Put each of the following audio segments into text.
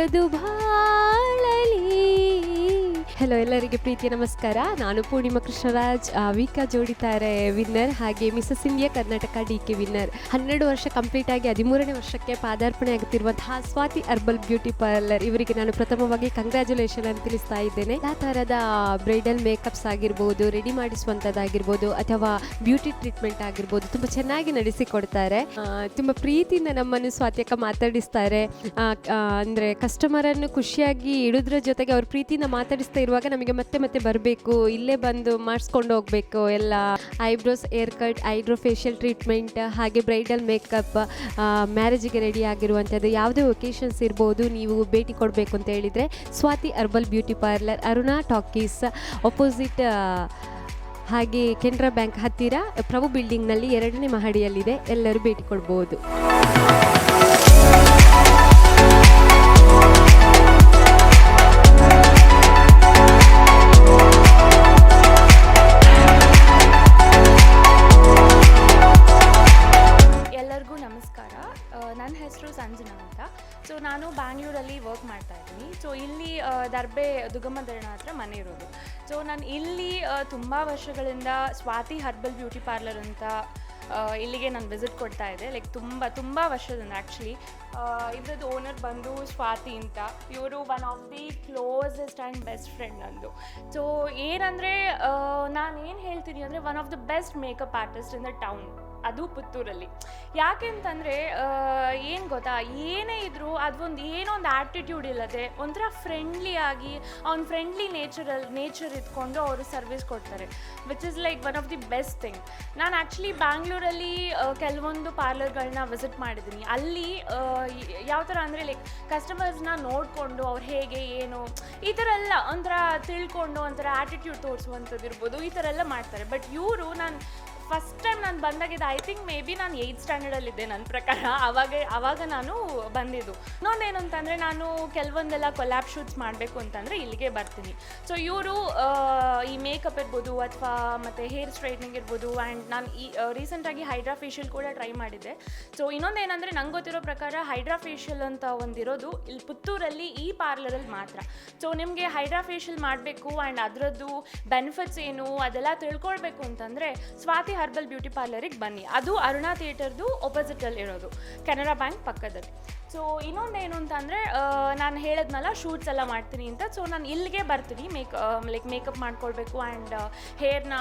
ಮೃದು ಬಾಳಲಿ. ಹಲೋ, ಎಲ್ಲರಿಗೆ ಪ್ರೀತಿಯ ನಮಸ್ಕಾರ. ನಾನು ಪೂರ್ಣಿಮಾ ಕೃಷ್ಣರಾಜ್, ವಿಕಾ ಜೋಡಿತಾರೆ ವಿನ್ನರ್, ಹಾಗೆ Mrs India Karnataka DK winner. 12 ವರ್ಷ ಕಂಪ್ಲೀಟ್ ಆಗಿ 13ನೇ ವರ್ಷಕ್ಕೆ ಪಾದಾರ್ಪಣೆ ಆಗುತ್ತಿರುವಂತಹ ಸ್ವಾತಿ ಹರ್ಬಲ್ ಬ್ಯೂಟಿ ಪಾರ್ಲರ್ ಇವರಿಗೆ ನಾನು ಪ್ರಥಮವಾಗಿ ಕಂಗ್ರ್ಯಾಚುಲೇಷನ್ ಅಂತ ತಿಳಿಸ್ತಾ ಇದ್ದೇನೆ. ಆ ಥರದ ಬ್ರೈಡಲ್ ಮೇಕಪ್ಸ್ ಆಗಿರ್ಬೋದು, ರೆಡಿ ಮಾಡಿಸುವಂಥದ್ದಾಗಿರ್ಬೋದು, ಅಥವಾ ಬ್ಯೂಟಿ ಟ್ರೀಟ್ಮೆಂಟ್ ಆಗಿರ್ಬೋದು, ತುಂಬ ಚೆನ್ನಾಗಿ ನಡೆಸಿಕೊಡ್ತಾರೆ. ತುಂಬ ಪ್ರೀತಿಯಿಂದ ನಮ್ಮನ್ನು ಸ್ವಾತಿ ಅಕ್ಕ ಮಾತಾಡಿಸ್ತಾರೆ. ಅಂದರೆ ಕಸ್ಟಮರನ್ನು ಖುಷಿಯಾಗಿ ಇಡೋದ್ರ ಜೊತೆಗೆ ಅವ್ರ ಪ್ರೀತಿಯಿಂದ ಮಾತಾಡಿಸ್ತಾ ಇರುವಾಗ ನಮಗೆ ಮತ್ತೆ ಮತ್ತೆ ಬರಬೇಕು, ಇಲ್ಲೇ ಬಂದು ಮಾಡಿಸ್ಕೊಂಡು ಹೋಗಬೇಕು. ಎಲ್ಲ eyebrows, hair cut, eyebrow facial treatment, ಹಾಗೆ ಬ್ರೈಡಲ್ ಮೇಕಪ್, ಮ್ಯಾರೇಜಿಗೆ ರೆಡಿ ಆಗಿರುವಂಥದ್ದು ಯಾವುದೇ ಒಕೇಶನ್ಸ್ ಇರ್ಬೋದು, ನೀವು ಭೇಟಿ ಕೊಡಬೇಕು ಅಂತ ಹೇಳಿದರೆ Swathi herbal beauty parlour, Aruna talkies opposite, ಹಾಗೆ ಕೆನರಾ ಬ್ಯಾಂಕ್ ಹತ್ತಿರ ಪ್ರಭು ಬಿಲ್ಡಿಂಗ್ನಲ್ಲಿ 2ನೇ ಮಹಡಿಯಲ್ಲಿದೆ. ಎಲ್ಲರೂ ಭೇಟಿ ಕೊಡ್ಬೋದು. ಎಲ್ಲರಿಗೂ ನಮಸ್ಕಾರ. ನನ್ನ ಹೆಸರು ಸಂಜನಾ ಅಂತ. ಸೊ ನಾನು ಬ್ಯಾಂಗ್ಳೂರಲ್ಲಿ ವರ್ಕ್ ಮಾಡ್ತಾ ಇದ್ದೀನಿ. ಸೊ ಇಲ್ಲಿ ದರ್ಬೆ ದುಗಮದರಣ ಹತ್ರ ಮನೆ ಇರೋದು. ಸೊ ನಾನು ಇಲ್ಲಿ ತುಂಬ ವರ್ಷಗಳಿಂದ ಸ್ವಾತಿ ಹರ್ಬಲ್ ಬ್ಯೂಟಿ ಪಾರ್ಲರ್ ಅಂತ ಇಲ್ಲಿಗೆ ನಾನು ವಿಸಿಟ್ ಕೊಡ್ತಾ ಇದ್ದೆ. ಲೈಕ್ ತುಂಬ ವರ್ಷದಿಂದ. ಆ್ಯಕ್ಚುಲಿ ಇದ್ರದ್ದು ಓನರ್ ಬಂದು ಸ್ವಾತಿ ಅಂತ. ಇವರು one of the closest and best friend ನಂದು. ಸೊ ಏನಂದರೆ ನಾನು ಏನು ಹೇಳ್ತೀನಿ ಅಂದರೆ one of the best makeup artist in the town, ಅದು ಪುತ್ತೂರಲ್ಲಿ. ಯಾಕೆ ಅಂತಂದರೆ ಏನು ಗೊತ್ತಾ, ಏನೇ ಇದ್ದರೂ ಅದೊಂದು ಏನೋ ಒಂದು ಆ್ಯಟಿಟ್ಯೂಡ್ ಇಲ್ಲದೆ ಒಂಥರ ಫ್ರೆಂಡ್ಲಿಯಾಗಿ ಅವ್ನ ಫ್ರೆಂಡ್ಲಿ ನೇಚರ್ ಇದ್ಕೊಂಡು ಅವರು ಸರ್ವಿಸ್ ಕೊಡ್ತಾರೆ, which is like one of the best thing. ನಾನು ಆ್ಯಕ್ಚುಲಿ ಬ್ಯಾಂಗ್ಳೂರಲ್ಲಿ ಕೆಲವೊಂದು ಪಾರ್ಲರ್ಗಳನ್ನ ವಿಸಿಟ್ ಮಾಡಿದ್ದೀನಿ. ಅಲ್ಲಿ ಯಾವ ಥರ ಅಂದರೆ ಲೈಕ್ ಕಸ್ಟಮರ್ಸ್ನ ನೋಡಿಕೊಂಡು ಅವ್ರು ಹೇಗೆ ಏನು ಈ ಥರ ಎಲ್ಲ ಒಂಥರ ತಿಳ್ಕೊಂಡು ಒಂಥರ ಆ್ಯಟಿಟ್ಯೂಡ್ ತೋರಿಸುವಂಥದ್ದು ಇರ್ಬೋದು, ಈ ಥರ ಎಲ್ಲ ಮಾಡ್ತಾರೆ. ಬಟ್ ಇವರು ನಾನು ಫಸ್ಟ್ ಟೈಮ್ ನಾನು ಬಂದಾಗಿದ್ದು ಐ ಥಿಂಕ್ ಮೇ ಬಿ ನಾನು 8th ಸ್ಟ್ಯಾಂಡರ್ಡಲ್ಲಿದ್ದೆ ನನ್ನ ಪ್ರಕಾರ. ಆವಾಗ ನಾನು ಬಂದಿದ್ದು. ಇನ್ನೊಂದೇನು ಅಂತಂದರೆ, ನಾನು ಕೆಲವೊಂದೆಲ್ಲ ಕೊಲ್ಯಾಬ್ ಶೂಟ್ಸ್ ಮಾಡಬೇಕು ಅಂತಂದರೆ ಇಲ್ಲಿಗೆ ಬರ್ತೀನಿ. ಸೊ ಇವರು ಈ ಮೇಕಪ್ ಇರ್ಬೋದು ಅಥವಾ ಮತ್ತು ಹೇರ್ ಸ್ಟ್ರೈಟ್ನಿಂಗ್ ಇರ್ಬೋದು, ಆ್ಯಂಡ್ ನಾನು ರೀಸೆಂಟಾಗಿ ಹೈಡ್ರಾ ಫೇಶಿಯಲ್ ಕೂಡ ಟ್ರೈ ಮಾಡಿದ್ದೆ. ಸೊ ಇನ್ನೊಂದೇನೆಂದರೆ, ನಂಗೆ ಗೊತ್ತಿರೋ ಪ್ರಕಾರ ಹೈಡ್ರಾ ಫೇಶಿಯಲ್ ಅಂತ ಒಂದಿರೋದು ಇಲ್ಲಿ ಪುತ್ತೂರಲ್ಲಿ ಈ ಪಾರ್ಲರಲ್ಲಿ ಮಾತ್ರ. ಸೊ ನಿಮಗೆ ಹೈಡ್ರಾ ಫೇಶಿಯಲ್ ಮಾಡಬೇಕು ಆ್ಯಂಡ್ ಅದರದ್ದು ಬೆನಿಫಿಟ್ಸ್ ಏನು ಅದೆಲ್ಲ ತಿಳ್ಕೊಳ್ಬೇಕು ಅಂತಂದರೆ ಸ್ವಾತಿ ಹರ್ಬಲ್ ಬ್ಯೂಟಿ ಪಾರ್ಲರಿಗೆ ಬನ್ನಿ. ಅದು ಅರುಣಾ ಥಿಯೇಟರ್ದು ಆಪೋಸಿಟಲ್ಲಿ ಇರೋದು, ಕೆನರಾ ಬ್ಯಾಂಕ್ ಪಕ್ಕದಲ್ಲಿ. ಸೊ ಇನ್ನೊಂದೇನು ಅಂತಂದರೆ, ನಾನು ಹೇಳಿದ್ನಲ್ಲ ಶೂಟ್ಸ್ ಎಲ್ಲ ಮಾಡ್ತೀನಿ ಅಂತ. ಸೊ ನಾನು ಇಲ್ಲಿಗೆ ಬರ್ತೀನಿ ಲೈಕ್ ಮೇಕಪ್ ಮಾಡ್ಕೊಳ್ಬೇಕು ಆ್ಯಂಡ್ ಹೇರ್ನ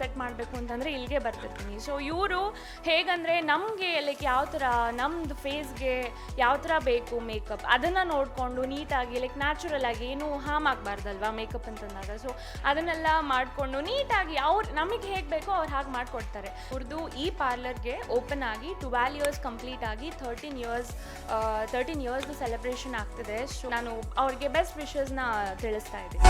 ಸೆಟ್ ಮಾಡಬೇಕು ಅಂತಂದರೆ ಇಲ್ಲಿಗೆ ಬರ್ತಿರ್ತೀನಿ. ಸೊ ಇವರು ಹೇಗಂದರೆ ನಮಗೆ ಲೈಕ್ ಯಾವ ಥರ ನಮ್ಮದು ಫೇಸ್ಗೆ ಯಾವ ಥರ ಬೇಕು ಮೇಕಪ್ ಅದನ್ನು ನೋಡಿಕೊಂಡು ನೀಟಾಗಿ ಲೈಕ್ ನ್ಯಾಚುರಲ್ ಆಗಿ ಏನೂ ಹಾರ್ಮ್ ಆಗಬಾರ್ದಲ್ವಾ ಮೇಕಪ್ ಅಂತಂದಾಗ. ಸೊ ಅದನ್ನೆಲ್ಲ ಮಾಡಿಕೊಂಡು ನೀಟಾಗಿ ಅವ್ರು ನಮಗೆ ಹೇಗೆ ಬೇಕೋ ಅವ್ರು ಹಾಗೆ ಮಾಡಿಕೊಡ್ತಾರೆ. ಅವ್ರದ್ದು ಈ ಪಾರ್ಲರ್ಗೆ ಓಪನ್ ಆಗಿ 12 years ಕಂಪ್ಲೀಟ್ ಆಗಿ 13 ಇಯರ್ಸ್ದು ಸೆಲೆಬ್ರೇಷನ್ ಆಗ್ತಿದೆ. ಸೊ ನಾನು ಅವ್ರಿಗೆ ಬೆಸ್ಟ್ ವಿಶಸ್ನ ತಿಳಿಸ್ತಾ ಇದ್ದೀನಿ.